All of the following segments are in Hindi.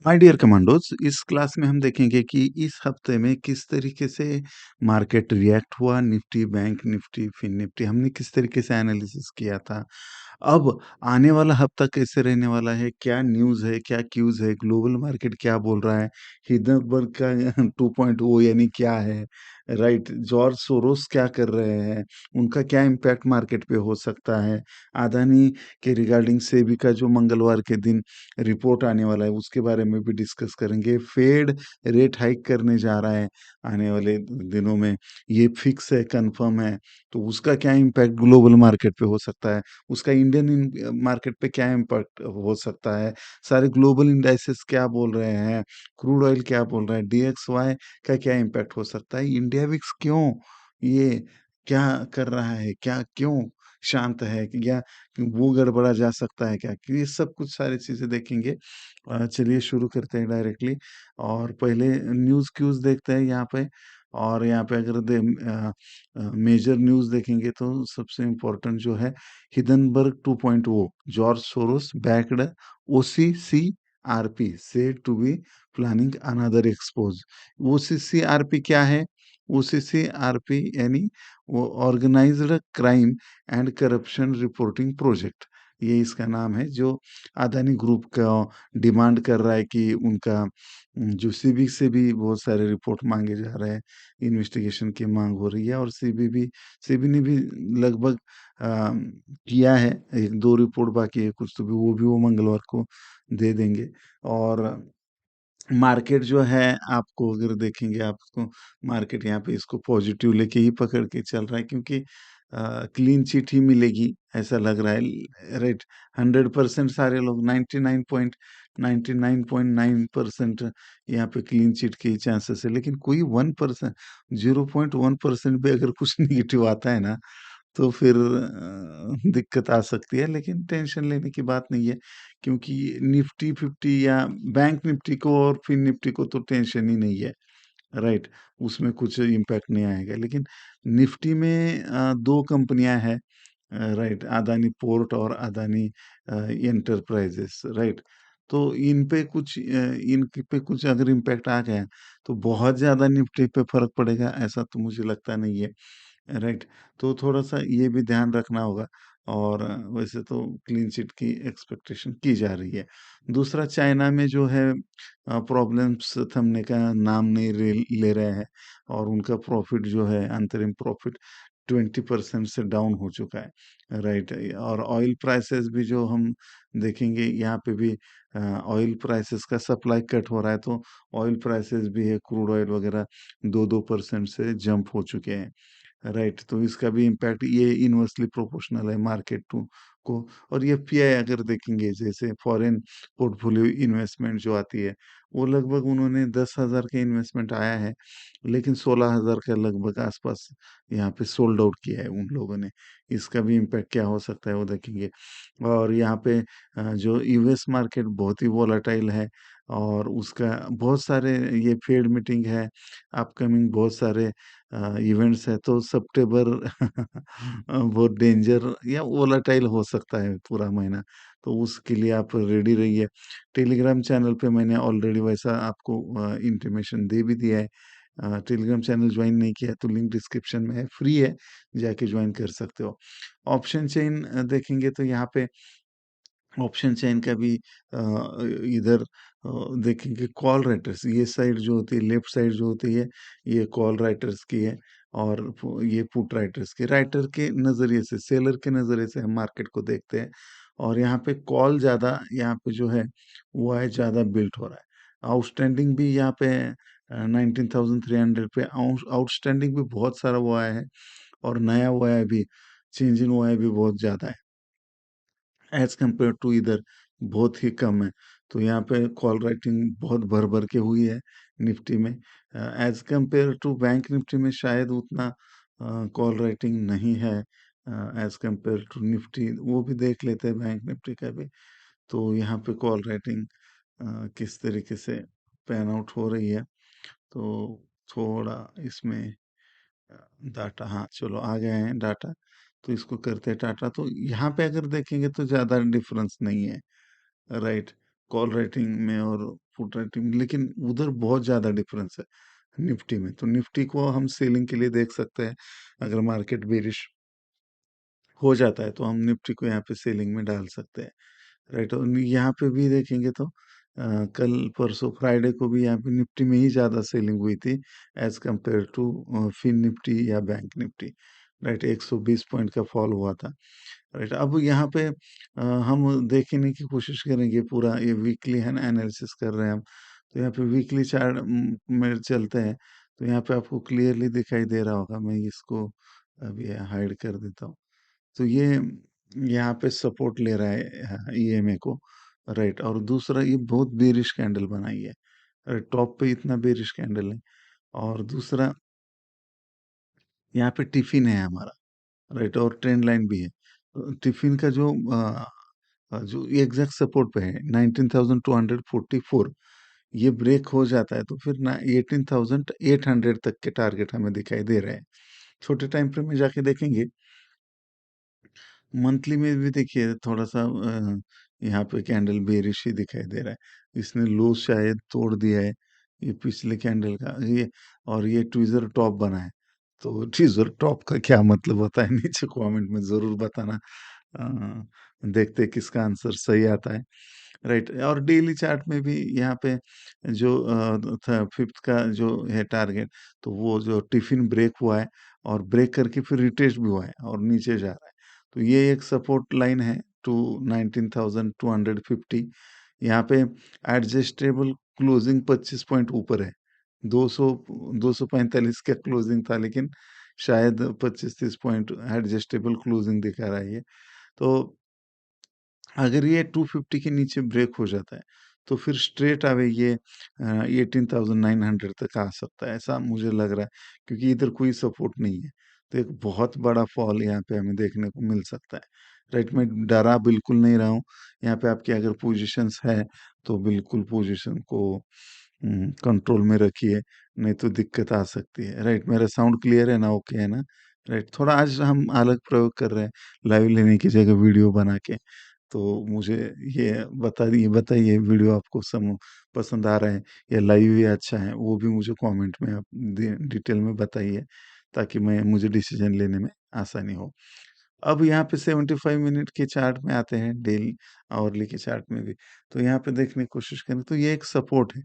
माय डियर कमांडोज, इस क्लास में हम देखेंगे कि इस हफ्ते में किस तरीके से मार्केट रिएक्ट हुआ। निफ्टी, बैंक निफ्टी, फिन निफ्टी हमने किस तरीके से एनालिसिस किया था। अब आने वाला हफ्ता कैसे रहने वाला है, क्या न्यूज़ है, क्या क्यूज़ है, ग्लोबल मार्केट क्या बोल रहा है, हिंडनबर्ग का 2.0 यानी क्या है, राइट, जॉर्ज सोरोस क्या कर रहे हैं, उनका क्या इम्पैक्ट मार्केट पे हो सकता है, अदानी के रिगार्डिंग सेबी का जो मंगलवार के दिन रिपोर्ट आने वाला है उसके बारे में भी डिस्कस करेंगे। फेड रेट हाइक करने जा रहा है आने वाले दिनों में, ये फिक्स है, कंफर्म है। तो उसका क्या इम्पैक्ट ग्लोबल मार्केट पे हो सकता है, उसका इंडियन मार्केट पे क्या इम्पैक्ट हो सकता है, सारे ग्लोबल इंडाइसेस क्या बोल रहे हैं, क्रूड ऑयल क्या बोल रहा है, डीएक्सवाई का क्या इम्पैक्ट हो सकता है, इंडिया विक्स क्यों ये क्या कर रहा है, क्या क्यों शांत है, या वो गड़बड़ा जा सकता है क्या? कि ये सब कुछ सारी चीज़ें देखेंगे। चलिए शुरू करते हैं डायरेक्टली। और पहले न्यूज़ क्यूज़ देखते हैं यहाँ पे। और यहाँ पे अगर मेजर न्यूज़ देखेंगे तो सबसे इम्पोर्टेंट जो है, Hindenburg 2.0 George Soros backed OCCRP said to be planning another expose. OCCRP क्या है? ओसीसीआरपी यानी वो organised crime and corruption reporting project, ये इसका नाम है। जो अदानी ग्रुप का डिमांड कर रहा है कि उनका जो सीबी से भी बहुत सारे रिपोर्ट मांगे जा रहे हैं, इन्वेस्टिगेशन की मांग हो रही है। और सीबी ने भी लगभग किया है, एक दो रिपोर्ट बाकी है कुछ, तो भी वो मंगलवार को दे देंगे। और मार्केट जो है, आपको अगर देखेंगे आप उसको, मार्केट यहाँ पे इसको पॉजिटिव लेके ही पकड़ के चल रहा है, क्योंकि क्लीन चिट ही मिलेगी ऐसा लग रहा है, राइट। 100% सारे लोग 99.99% यहाँ पे क्लीन चिट के ही चांसेस है। लेकिन कोई 1%, 0.1% भी अगर कुछ निगेटिव आता है ना, तो फिर दिक्कत आ सकती है। लेकिन टेंशन लेने की बात नहीं है, क्योंकि निफ्टी 50 या बैंक निफ्टी को और फिन निफ्टी को तो टेंशन ही नहीं है, राइट। उसमें कुछ इम्पैक्ट नहीं आएगा। लेकिन निफ्टी में दो कंपनियां हैं, राइट, अदानी पोर्ट और अदानी एंटरप्राइजेस, राइट। तो इन पे कुछ अगर इम्पैक्ट आ गया तो बहुत ज़्यादा निफ्टी पे फर्क पड़ेगा ऐसा तो मुझे लगता नहीं है, राइट। तो थोड़ा-सा ये भी ध्यान रखना होगा। और वैसे तो क्लीन चिट की एक्सपेक्टेशन की जा रही है। दूसरा, चाइना में जो है प्रॉब्लम्स थमने का नाम नहीं ले रहे हैं, और उनका प्रॉफिट जो है, अंतरिम प्रॉफिट 20% से डाउन हो चुका है, राइट। और ऑयल प्राइसेस भी जो हम देखेंगे यहाँ पे भी, ऑयल प्राइसेस का सप्लाई कट हो रहा है, तो ऑयल प्राइसेस भी है, क्रूड ऑयल वगैरह 2-2% से जंप हो चुके हैं, राइट। तो इसका भी इम्पैक्ट ये इनवर्सली प्रोपोर्शनल है मार्केट टू को। और एफपीआई अगर देखेंगे, जैसे फॉरेन पोर्टफोलियो इन्वेस्टमेंट जो आती है, वो लगभग उन्होंने 10,000 के इन्वेस्टमेंट आया है, लेकिन 16,000 के लगभग आसपास यहाँ पे सोल्ड आउट किया है उन लोगों ने। इसका भी इम्पैक्ट क्या हो सकता है वो देखेंगे। और यहाँ पे जो यूएस मार्केट बहुत ही वॉलेटाइल है, और उसका बहुत सारे, ये फेड मीटिंग है, अपकमिंग बहुत सारे इवेंट्स है, तो सितंबर बहुत डेंजर या वोलेटाइल हो सकता है पूरा महीना। तो उसके लिए आप रेडी रहिए। टेलीग्राम चैनल पे मैंने ऑलरेडी वैसा आपको इंटीमेशन दे भी दिया है। टेलीग्राम चैनल ज्वाइन नहीं किया है तो लिंक डिस्क्रिप्शन में है, फ्री है, जाके ज्वाइन कर सकते हो। ऑप्शन चेन देखेंगे तो यहाँ पे ऑप्शन चेन का भी इधर देखेंगे, कॉल राइटर्स, ये साइड जो होती है, लेफ्ट साइड जो होती है, ये कॉल राइटर्स की है। और ये पुट राइटर्स की, राइटर के नज़रिए से, सेलर के नज़रिए से हम मार्केट को देखते हैं। और यहाँ पे कॉल ज़्यादा, यहाँ पे जो है वो है ज़्यादा बिल्ट हो रहा है। आउटस्टैंडिंग भी यहाँ पे 19,300 पे आउटस्टैंडिंग भी बहुत सारा वो आया है, और नया वो आया भी, चेंज इन वो आया भी बहुत ज़्यादा है, एज़ कम्पेयर टू इधर बहुत ही कम है। तो यहाँ पे कॉल राइटिंग बहुत भर-भर के हुई है निफ्टी में। As compare to bank Nifty में शायद उतना कॉल राइटिंग नहीं है, एज़ कम्पेयर टू निफ्टी, वो भी देख लेते हैं बैंक निफ्टी का भी। तो यहाँ पे कॉल राइटिंग किस तरीके से पैन आउट हो रही है, तो थोड़ा इसमें डाटा, हाँ, चलो आ गए हैं डाटा, तो इसको करते हैं डाटा। तो यहाँ पे अगर देखेंगे तो ज़्यादा डिफरेंस नहीं है, राइट। कॉल राइटिंग में और पुट राइटिंग में, लेकिन उधर बहुत ज़्यादा डिफरेंस है निफ्टी में। तो निफ्टी को हम सेलिंग के लिए देख सकते हैं। अगर मार्केट बेरिश हो जाता है तो हम निफ्टी को यहाँ पे सेलिंग में डाल सकते हैं। राइट, और यहाँ पे भी देखेंगे तो कल परसों फ्राइडे को भी यहाँ पे निफ्टी में ही ज़्यादा सेलिंग हुई थी as compare to fin Nifty या बैंक निफ्टी। राइट, 120 पॉइंट का फॉल हुआ था। राइट, अब यहाँ पे हम देखने की कोशिश करेंगे, पूरा ये वीकली है ना एनालिसिस कर रहे हैं हम। तो यहाँ पे वीकली चार्ट में चलते हैं, तो यहाँ पे आपको क्लियरली दिखाई दे रहा होगा। मैं इसको अभी हाइड कर देता हूँ। तो ये यहाँ पे सपोर्ट ले रहा है ईएमए को। राइट, और दूसरा ये बहुत बेरिश कैंडल बनाई है। टॉप पे इतना बेरिश कैंडल है। और दूसरा यहाँ पे टिफिन है हमारा। राइट, और ट्रेंड लाइन भी है। टिफिन का जो एग्जैक्ट सपोर्ट पे है 19,244, ये ब्रेक हो जाता है तो फिर ना 18,800 तक के टारगेट हमें दिखाई दे रहे हैं। छोटे टाइम फ्रेम में जाके देखेंगे, मंथली में भी देखिए थोड़ा सा यहाँ पे कैंडल बेरिश ही दिखाई दे रहा है। इसने लो शायद तोड़ दिया है ये पिछले कैंडल का, ये और ये ट्विज़र टॉप बना है। तो ट्विज़र टॉप का क्या मतलब होता है नीचे कमेंट में ज़रूर बताना। देखते हैं किसका आंसर सही आता है। राइट, और डेली चार्ट में भी यहाँ पे जो था फिफ्थ का जो है टारगेट, तो वो जो टिफिन ब्रेक हुआ है और ब्रेक करके फिर रिटेस्ट भी हुआ है और नीचे जा रहा है। तो ये एक सपोर्ट लाइन है टू 19,250। यहाँ पे एडजस्टेबल क्लोजिंग 25 पॉइंट ऊपर है। 200 245 का क्लोजिंग था, लेकिन शायद 25-30 पॉइंट एडजस्टेबल क्लोजिंग दिखा रहा है ये। तो अगर ये 250 के नीचे ब्रेक हो जाता है तो फिर स्ट्रेट अवे ये 18,900 तक आ सकता है, ऐसा मुझे लग रहा है, क्योंकि इधर कोई सपोर्ट नहीं है। तो एक बहुत बड़ा फॉल यहाँ पे हमें देखने को मिल सकता है। राइट, मैं डरा बिल्कुल नहीं रहा हूँ। यहाँ पे आपकी अगर पोजीशंस है तो बिल्कुल पोजीशन को कंट्रोल में रखिए, नहीं तो दिक्कत आ सकती है। राइट, मेरा साउंड क्लियर है ना, ओके है ना? राइट, थोड़ा आज हम अलग प्रयोग कर रहे हैं, लाइव लेने की जगह वीडियो बना के। तो मुझे ये बताइए वीडियो आपको सम पसंद आ रहा है या लाइव ही अच्छा है, वो भी मुझे कमेंट में आप डिटेल में बताइए, ताकि मैं मुझे डिसीजन लेने में आसानी हो। अब यहाँ पे 75 मिनट के चार्ट में आते हैं, डेली आवरली के चार्ट में भी। तो यहाँ पे देखने की कोशिश करें तो ये एक सपोर्ट है।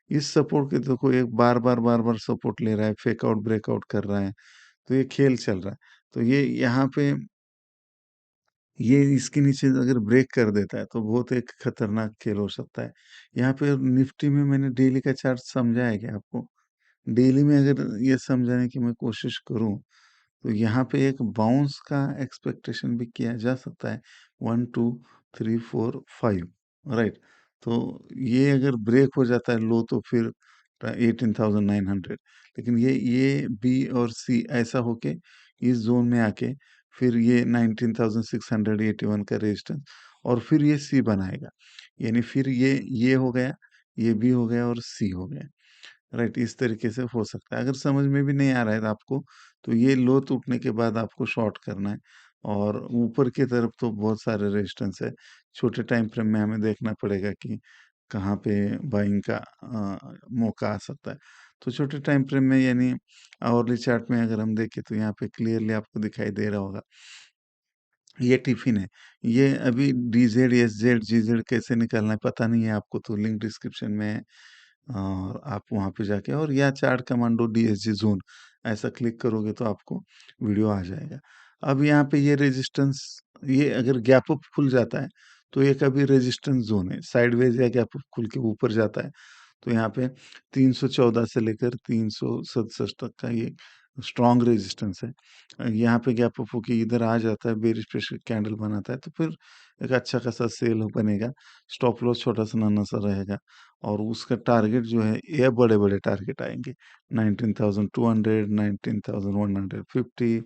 इस सपोर्ट के देखो एक बार-बार सपोर्ट ले रहा है, फेक आउट ब्रेकआउट कर रहा है। तो ये खेल चल रहा है। तो ये यहाँ पे ये इसके नीचे अगर ब्रेक कर देता है तो बहुत एक खतरनाक खेल हो सकता है। यहाँ पे निफ्टी में मैंने डेली का चार्ट समझाया है क्या आपको? डेली में अगर ये समझाने की मैं कोशिश करूँ, तो यहाँ पे एक बाउंस का एक्सपेक्टेशन भी किया जा सकता है। 1, 2, 3, 4, 5, राइट? तो ये अगर ब्रेक हो जाता है लो तो फिर 18,900, लेकिन ये बी और सी ऐसा होके इस ज़ोन में आके फिर ये 19,681 का रेजिस्टेंस और फिर ये सी बनाएगा। यानी फिर ये हो गया, ये बी हो गया और सी हो गया। राइट, इस तरीके से हो सकता है। अगर समझ में भी नहीं आ रहा है आपको, तो ये लो टूटने के बाद आपको शॉर्ट करना है। और ऊपर की तरफ तो बहुत सारे रेजिस्टेंस है। छोटे टाइम फ्रेम में हमें देखना पड़ेगा कि कहाँ पे बाइंग का मौका आ सकता है। तो छोटे टाइम फ्रेम में यानी आवरली चार्ट में अगर हम देखें तो यहाँ पे क्लियरली आपको दिखाई दे रहा होगा। ये टिफ़िन है। ये अभी डीज़ेड, एसज़ेड, जीज़ेड कैसे निकालना है पता नहीं है आपको, तो लिंक डिस्क्रिप्शन में है। और आप वहाँ पे जाके और या चार्ट कमांडो डीएसजी ज़ोन ऐसा क्लिक करोगे तो आपको वीडियो आ जाएगा। अब यहाँ पे ये रेजिस्टेंस, ये अगर गैप अप खुल जाता है तो ये कभी रेजिस्टेंस ज़ोन है। साइडवेज़ या गैप अप खुल के ऊपर जाता है तो यहाँ पे 314 से लेकर 367 तक का ये स्ट्रॉन्ग रेजिस्टेंस है। यहाँ पे गैप अप होके इधर आ जाता है, बेरिश प्रेशर कैंडल बनाता है तो फिर एक अच्छा खासा सेल बनेगा। स्टॉप लॉस छोटा-सा नन्हा-सा रहेगा और उसका टारगेट जो है ये बड़े-बड़े टारगेट आएँगे। 19,200, 19,150,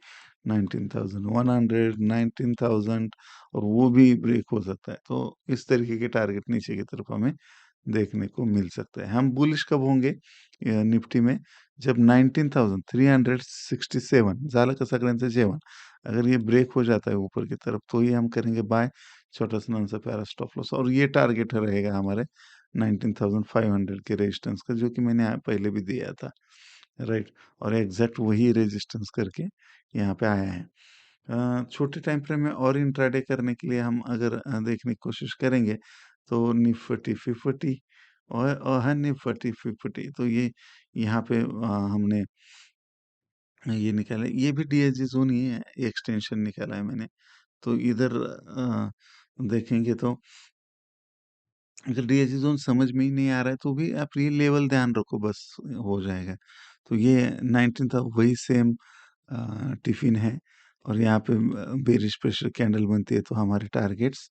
19,100, 19,000 और वो भी ब्रेक हो सकता है। तो इस तरीके के टारगेट नीचे की तरफ हमें देखने को मिल सकता है। हम बुलिश कब होंगे निफ्टी में, जब 19,367 झालं का सगळ्यांचं जेवण, अगर ये ब्रेक हो जाता है ऊपर की तरफ तो ही हम करेंगे बाय। छोटा-सा नाम-सा प्यारा स्टॉप लॉस, और ये टारगेट रहेगा हमारे 19,500 के रेजिस्टेंस का, जो कि मैंने पहले भी दिया था, राइट? और एग्ज़ैक्ट वही रेजिस्टेंस करके यहाँ पे आया है। छोटे टाइम फ्रेम में और इंट्राडे करने के लिए हम अगर देखने की कोशिश करेंगे, तो निफ्टी 50 और हाँ, निफ्टी 50, तो ये यहाँ पे हमने ये निकाला है, ये भी डीएसजी ज़ोन ही है, एक्सटेंशन निकाला है मैंने। तो इधर देखेंगे तो अगर डीएसजी ज़ोन समझ में ही नहीं आ रहा है, तो भी आप ये लेवल ध्यान रखो, बस हो जाएगा। तो ये 19 था, वही सेम टिफ़िन है, और यहाँ पे बेरिश प्रेशर कैंडल बनती है, तो हमारे टारगेट्स,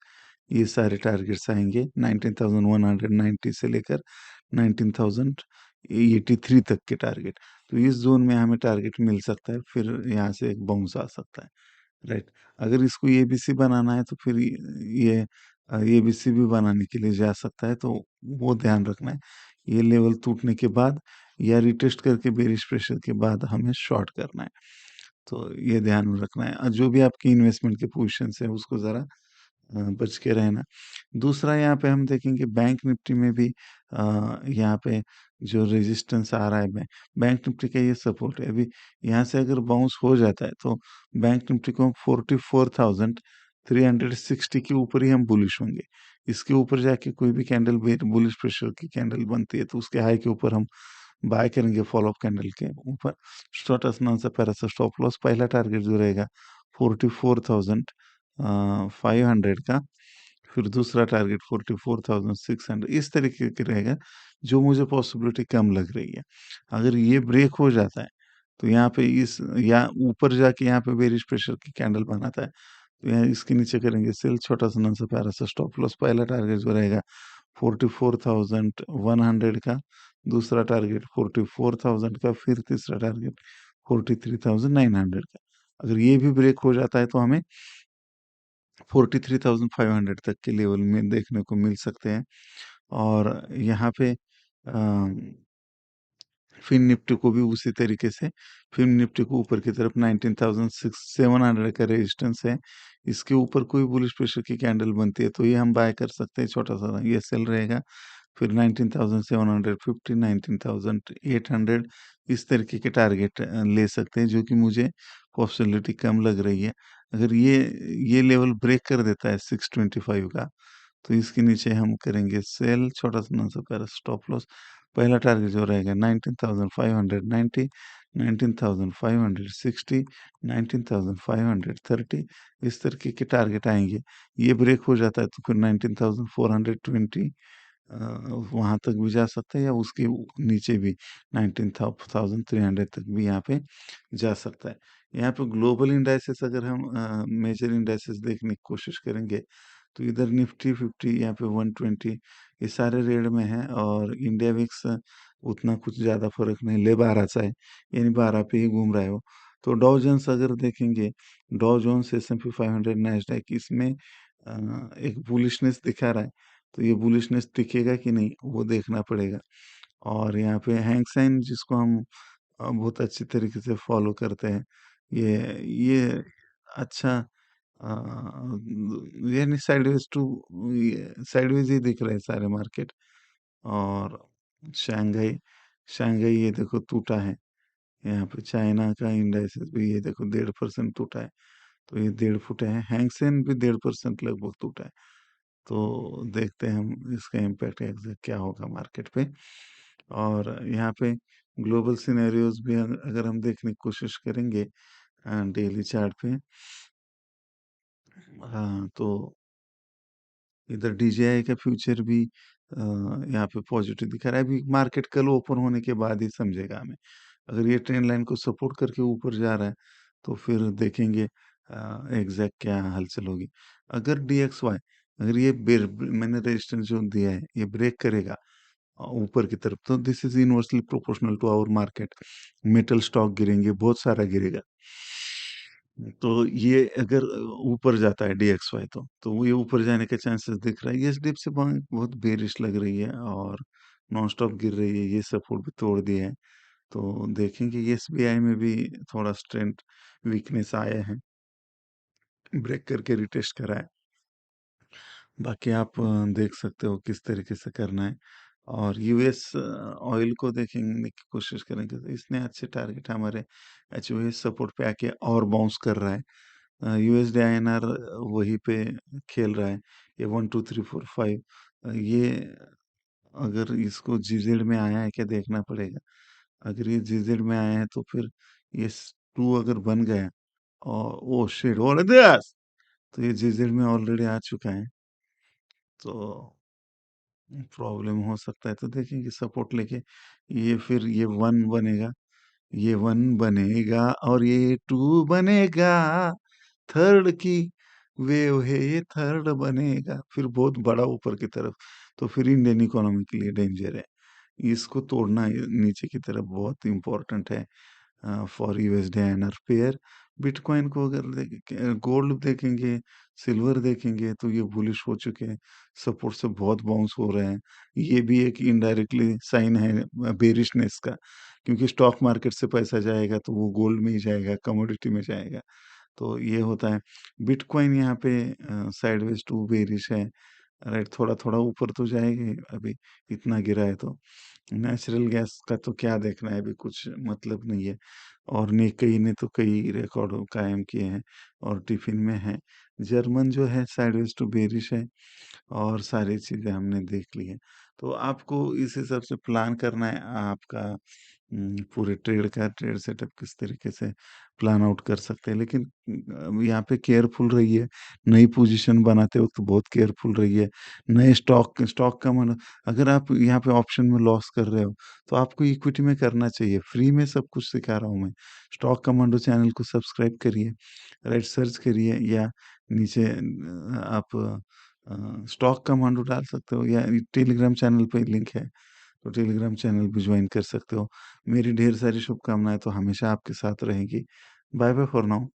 ये सारे टारगेट्स आएँगे 19,190 से लेकर 19,083 तक के टारगेट। तो इस ज़ोन में हमें टारगेट मिल सकता है, फिर यहाँ से एक बाउंस आ सकता है, राइट? अगर इसको एबीसी बनाना है, तो फिर ये एबीसी भी बनाने के लिए जा सकता है, तो वो ध्यान रखना है। ये लेवल टूटने के बाद या रिटेस्ट करके बेरिश प्रेशर के बाद हमें शॉर्ट करना है। तो ये ध्यान में रखना है, और जो भी आपकी इन्वेस्टमेंट के पोजीशंस है, उसको ज़रा बच के रहना। दूसरा यहाँ पे हम देखेंगे बैंक निफ्टी में भी यहाँ पे जो रेजिस्टेंस आ रहा है, बैंक निफ्टी का ये सपोर्ट है। अभी यहाँ से अगर बाउंस हो जाता है, तो बैंक निफ्टी को 44,360 के ऊपर ही हम बुलिश होंगे। इसके ऊपर जाके कोई भी कैंडल बुलिश प्रेशर की कैंडल बनती है, तो उसके हाई के ऊपर हम बाय करेंगे, फॉलो अप कैंडल के ऊपर। छोटा सा सा पैरा सा स्टॉप लॉस, पहला टारगेट जो रहेगा 44,500 का, फिर दूसरा टारगेट 44,600, इस तरीके के रहेगा, जो मुझे पॉसिबिलिटी कम लग रही है। अगर ये ब्रेक हो जाता है, तो यहाँ पे इस या ऊपर जाके यहाँ पे बेरिश प्रेशर की कैंडल बनाता है, तो यहाँ इसके नीचे करेंगे सेल, छोटा सा सा प्यारा सा स्टॉप लॉस, पहला टारगेट जो रहेगा 44,100 का, दूसरा टारगेट 44,000 का, फिर तीसरा टारगेट 43,900 का। अगर ये भी ब्रेक हो जाता है, तो हमें 43,500 तक के लेवल में देखने को मिल सकते हैं। और यहाँ पे फिन निफ्टी को भी उसी तरीके से, फिन निफ्टी को ऊपर की तरफ 19,700 का रेजिस्टेंस है। इसके ऊपर कोई बुलिश प्रेशर की कैंडल बनती है, तो ये हम बाय कर सकते हैं, छोटा सा ये सेल रहेगा। फिर 19,750, 19,800, इस तरीके के टारगेट ले सकते हैं, जो कि मुझे पॉसिबिलिटी कम लग रही है। अगर ये लेवल ब्रेक कर देता है 625 का, तो इसके नीचे हम करेंगे सेल, छोटा सा ना सा प्यारा स्टॉप लॉस, पहला टारगेट जो रहेगा 19,590, 19,560, 19,530, इस तरीके के टारगेट आएंगे। ये ब्रेक हो जाता है, तो फिर 19,420 वहाँ तक भी जा सकता है, या उसके नीचे भी 19,300 तक भी यहाँ पे जा सकता है। यहाँ पे ग्लोबल इंडाइसेस अगर हम मेजर इंडाइसेस देखने की कोशिश करेंगे, तो इधर निफ्टी 50, यहाँ पे 120, ये सारे रेड में है, और इंडिया विक्स उतना कुछ ज़्यादा फर्क नहीं, ले 12 सा है, यानी 12 पे ही घूम रहा है वो। तो डॉ जोन्स अगर देखेंगे, डॉ जोन्स, S&P 500, नैस्डैक, इसमें एक बुलिशनेस दिखा रहा है, तो ये बुलिशनेस टिकेगा कि नहीं, वो देखना पड़ेगा। और यहाँ पे हैंग सेन, जिसको हम बहुत अच्छी तरीके से फॉलो करते हैं, ये अच्छा अ, यानी साइडवेज ही दिख रहे हैं सारे मार्केट। और शंघाई शंघाई ये देखो टूटा है, यहाँ पे चाइना का इंडाइसेस भी ये देखो 1.5% टूटा है, तो ये 1.5 फुट है, हैंगसेन भी 1.5% लगभग टूटा है। तो देखते हैं हम इसका इम्पैक्ट एग्जैक्ट क्या होगा मार्केट पे। और यहाँ पे ग्लोबल सिनेरियोज भी अगर हम देखने की कोशिश करेंगे डेली चार्ट पे, हाँ, तो इधर डीजेआई का फ्यूचर भी यहाँ पे पॉजिटिव दिखा रहा है। अभी मार्केट कल ओपन होने के बाद ही समझेगा हमें। अगर ये ट्रेंड लाइन को सपोर्ट करके ऊपर जा रहा है, तो फिर देखेंगे एग्जैक्ट क्या हलचल होगी। अगर DXY, अगर ये मैंने रेजिस्टेंस जो दिया है, ये ब्रेक करेगा ऊपर की तरफ, तो this is inversely proportional to our market. Metal stock गिरेंगे, बहुत सारा गिरेगा। तो ये अगर ऊपर जाता है DXY, तो वो ये ऊपर जाने के चांसेस दिख रहा है। ये डिप से बहुत बेरिश लग रही है, और नॉन स्टॉप गिर रही है, ये सपोर्ट भी तोड़ दिया है। तो देखेंगे ये SBI में भी थोड़ा स्ट्रेंथ वीकनेस आया है, ब्रेक करके रिटेस्ट करा है। बाकी आप देख सकते हो किस तरीके से करना है और यूएस ऑयल को देखेंगे की कोशिश करेंगे तो इसने अच्छे टारगेट हमारे एचओएस सपोर्ट पे आके और बाउंस कर रहा है। यूएसडी आईएनआर वहीं पे खेल रहा है। ये 1 2 3 4 5 ये अगर इसको जीजेड में आया है क्या देखना पड़ेगा। अगर ये जीजेड में आया है तो फिर ये 2 अगर बन गया और oh shit! What is this? तो ये जीजेड में ऑलरेडी आ चुका है। तो प्रॉब्लम हो सकता है तो देखेंगे सपोर्ट लेके ये फिर ये 1 बनेगा, ये 1 बनेगा और ये 2 बनेगा, थर्ड की वेव है ये थर्ड बनेगा, फिर बहुत बड़ा ऊपर की तरफ, तो फिर इंडियन इकोनॉमी के लिए डेंजर है। इसको तोड़ना ये नीचे की तरफ बहुत इम्पोर्टेंट है। For USD INR pair bitcoin को अगर गोल्ड देखेंगे सिल्वर देखेंगे तो ये बुलिश हो चुके हैं सपोर्ट से बहुत बाउंस हो रहे हैं ये भी एक इनडायरेक्टली साइन है बेरिशनेस का क्योंकि स्टॉक मार्केट से पैसा जाएगा तो वो गोल्ड में ही जाएगा कमोडिटी में जाएगा तो ये होता है बिटकॉइन यहाँ पे साइडवेज टू बेरिश है राइट थोड़ा थोड़ा ऊपर तो जाएगी अभी इतना गिरा है तो नेचुरल गैस का तो क्या देखना है अभी कुछ मतलब नहीं है और निक्केई ने तो कई रिकॉर्ड कायम किए हैं और टिफिन में है जर्मन जो है साइडवेज टू बेरिश है और सारी चीजें हमने देख ली है तो आपको इस हिसाब से प्लान करना है आपका पूरे ट्रेड का ट्रेड सेटअप किस तरीके से प्लान आउट कर सकते हैं लेकिन यहाँ पे केयरफुल रहिए नई पोजीशन बनाते वक्त बहुत केयरफुल रहिए नए स्टॉक स्टॉक का मन अगर आप यहाँ पे ऑप्शन में लॉस कर रहे हो तो आपको इक्विटी में करना चाहिए फ्री में सब कुछ सिखा रहा हूँ मैं स्टॉक कमांडो चैनल को सब्सक्राइब करिए राइट सर्च करिए या नीचे आप स्टॉक कमांडो डाल सकते हो या टेलीग्राम चैनल पे लिंक है तो टेलीग्राम चैनल भी ज्वाइन कर सकते हो मेरी ढेर सारी शुभकामनाएं तो हमेशा आपके साथ रहेंगी बाय बाय फॉर नाउ